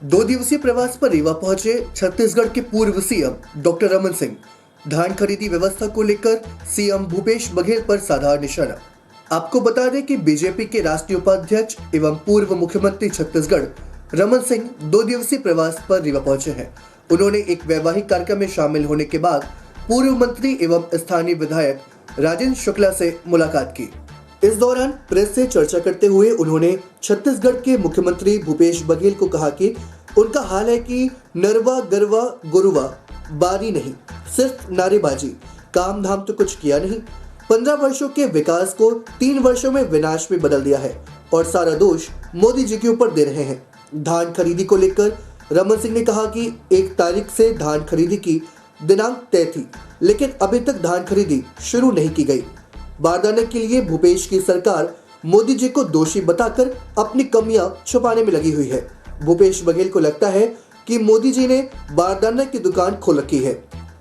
दो दिवसीय प्रवास पर रीवा पहुंचे छत्तीसगढ़ के पूर्व सीएम डॉक्टर रमन सिंह। धान खरीदी व्यवस्था को लेकर सीएम भूपेश बघेल पर साधा निशाना। आपको बता दें कि बीजेपी के राष्ट्रीय उपाध्यक्ष एवं पूर्व मुख्यमंत्री छत्तीसगढ़ रमन सिंह 2 दिवसीय प्रवास पर रीवा पहुंचे हैं। उन्होंने एक वैवाहिक कार्यक्रम में शामिल होने के बाद पूर्व मंत्री एवं स्थानीय विधायक राजेंद्र शुक्ला से मुलाकात की। इस दौरान प्रेस से चर्चा करते हुए उन्होंने छत्तीसगढ़ के मुख्यमंत्री भूपेश बघेल को कहा कि उनका हाल है कि नरवा गरवा गुरुवा बारी नहीं, सिर्फ नारेबाजी, काम धाम तो कुछ किया नहीं। 15 वर्षों के विकास को 3 वर्षों में विनाश में बदल दिया है और सारा दोष मोदी जी के ऊपर दे रहे हैं। धान खरीदी को लेकर रमन सिंह ने कहा कि 1 तारीख से धान खरीदी की दिनांक तय थी, लेकिन अभी तक धान खरीदी शुरू नहीं की गई। बारदाने के लिए भूपेश की सरकार मोदी जी को दोषी बताकर अपनी कमियां छुपाने में लगी हुई है। भूपेश बघेल को लगता है कि मोदी जी ने बारदाने की दुकान खोल रखी है।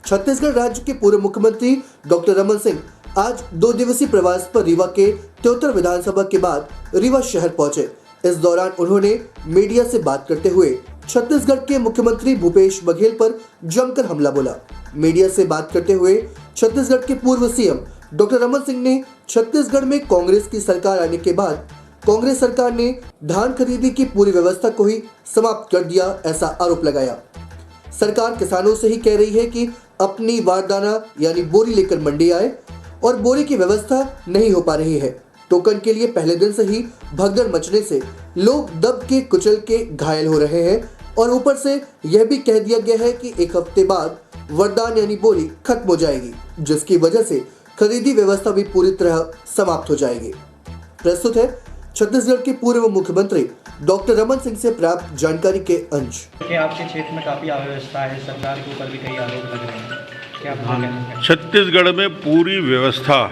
छत्तीसगढ़ राज्य के पूर्व मुख्यमंत्री डॉक्टर रमन सिंह आज 2 दिवसीय प्रवास पर रीवा के त्योतर विधानसभा के बाद रीवा शहर पहुंचे। इस दौरान उन्होंने मीडिया से बात करते हुए छत्तीसगढ़ के मुख्यमंत्री भूपेश बघेल पर जमकर हमला बोला। मीडिया से बात करते हुए छत्तीसगढ़ के पूर्व सीएम डॉक्टर रमन सिंह ने छत्तीसगढ़ में कांग्रेस की सरकार आने के बाद कांग्रेस सरकार ने धान खरीदी की पूरी व्यवस्था को ही समाप्त कर दिया, ऐसा आरोप लगाया। सरकार किसानों से ही कह रही है कि अपनी बारदाना यानी बोरी लेकर मंडी आए और बोरी की व्यवस्था नहीं हो पा रही है। टोकन के लिए पहले दिन से ही भगदड़ मचने से लोग दब के कुचल के घायल हो रहे हैं और ऊपर से यह भी कह दिया गया है कि 1 हफ्ते बाद वरदान यानी बोरी खत्म हो जाएगी, जिसकी वजह से खरीदी व्यवस्था भी पूरी तरह समाप्त हो जाएगी। प्रस्तुत है छत्तीसगढ़ के पूर्व मुख्यमंत्री डॉक्टर रमन सिंह से प्राप्त जानकारी के अंश। आपके क्षेत्र में काफी अव्यवस्था है, सरकार के ऊपर भी कई आरोप लग रहे हैं, क्या आप कहना चाहेंगे? छत्तीसगढ़ में पूरी व्यवस्था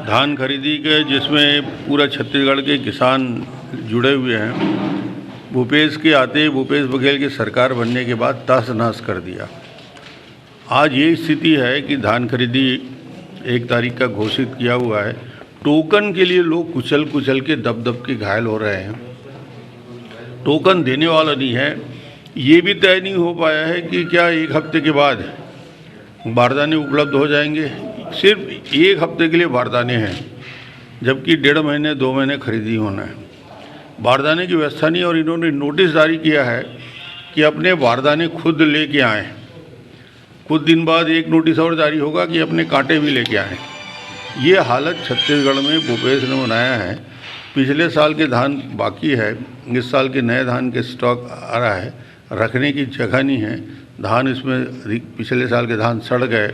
धान खरीदी के, जिसमें पूरा छत्तीसगढ़ के किसान जुड़े हुए हैं, भूपेश के आते भूपेश बघेल की सरकार बनने के बाद तहस नहस कर दिया। आज ये स्थिति है कि धान खरीदी 1 तारीख का घोषित किया हुआ है। टोकन के लिए लोग कुचल कुचल के दब दब के घायल हो रहे हैं। टोकन देने वाला नहीं है। ये भी तय नहीं हो पाया है कि क्या 1 हफ्ते के बाद बारदाने उपलब्ध हो जाएंगे। सिर्फ 1 हफ्ते के लिए बारदाने हैं, जबकि 1.5 महीने 2 महीने खरीदी होना है। बारदाने की व्यवस्था नहीं, और इन्होंने नोटिस जारी किया है कि अपने बारदाने खुद लेके आएँ। कुछ दिन बाद एक नोटिस और जारी होगा कि अपने कांटे भी लेके आएँ। ये हालत छत्तीसगढ़ में भूपेश ने बनाया है। पिछले साल के धान बाकी है, इस साल के नए धान के स्टॉक आ रहा है, रखने की जगह नहीं है। धान इसमें पिछले साल के धान सड़ गए।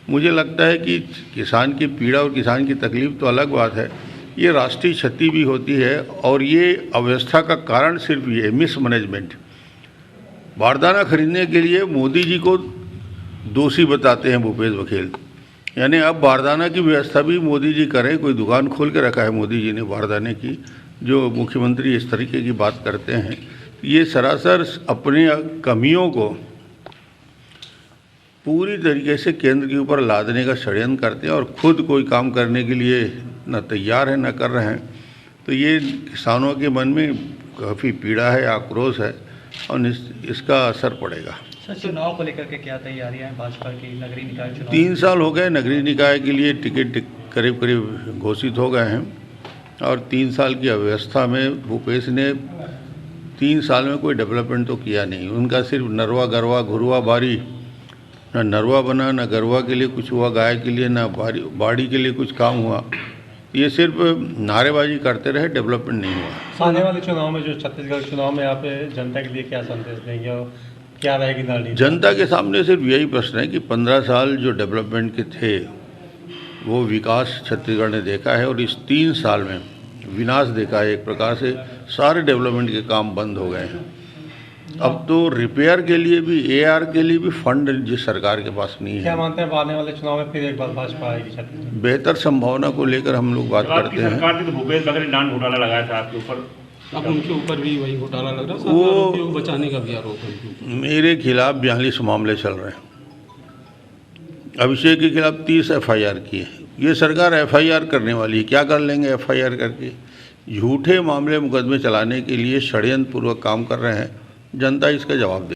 मुझे लगता है कि किसान की पीड़ा और किसान की तकलीफ़ तो अलग बात है, ये राष्ट्रीय क्षति भी होती है। और ये अव्यवस्था का कारण सिर्फ ये मिसमैनेजमेंट। बारदाना खरीदने के लिए मोदी जी को दोषी बताते हैं भूपेश बघेल, यानी अब बारदाना की व्यवस्था भी मोदी जी करें। कोई दुकान खोल के रखा है मोदी जी ने बारदाने की, जो मुख्यमंत्री इस तरीके की बात करते हैं। ये सरासर अपनी कमियों को पूरी तरीके से केंद्र के ऊपर लादने का षड्यंत्र करते हैं और खुद कोई काम करने के लिए न तैयार है न कर रहे हैं। तो ये किसानों के मन में काफ़ी पीड़ा है, आक्रोश है, और इसका असर पड़ेगा। सर, चुनाव को लेकर के क्या तैयारियां हैं भाजपा की? नगरीय निकाय चुनाव 3 साल हो गए, नगरीय निकाय के लिए टिकट करीब करीब घोषित हो गए हैं, और 3 साल की अव्यवस्था में भूपेश ने 3 साल में कोई डेवलपमेंट तो किया नहीं। उनका सिर्फ नरवा गरवा घुरवा बारी, ना नरवा बना, ना गरवा के लिए कुछ हुआ, गाय के लिए ना बाड़ी के लिए कुछ काम हुआ। ये सिर्फ नारेबाजी करते रहे, डेवलपमेंट नहीं हुआ। आने वाले चुनाव में, जो छत्तीसगढ़ चुनाव में, आप जनता के लिए क्या संदेश देंगे और क्या रहेगी रणनीति? जनता के सामने सिर्फ यही प्रश्न है कि 15 साल जो डेवलपमेंट के थे वो विकास छत्तीसगढ़ ने देखा है, और इस 3 साल में विनाश देखा है। एक प्रकार से सारे डेवलपमेंट के काम बंद हो गए हैं। अब तो रिपेयर के लिए भी, AR के लिए भी फंड जिस सरकार के पास नहीं है। क्या मानते हैं आने वाले चुनाव में फिर एक बार भाजपा आएगी छत्तीसगढ़? बेहतर संभावना को लेकर हम लोग बात करते हैं। सरकार ने तो भूपेश बघेल ने डांड घोटाला लगाया था आपके ऊपर, अब उनके ऊपर भी वही घोटाला लग रहा है, वो बचाने का भी आरोप है। मेरे खिलाफ 42 मामले चल रहे हैं। अभिषेक के खिलाफ 30 FIR की है। ये सरकार FIR करने वाली है। क्या कर लेंगे FIR करके? झूठे मामले मुकदमे चलाने के लिए षड्यंत्र पूर्वक काम कर रहे हैं। जनता इसका जवाब दे।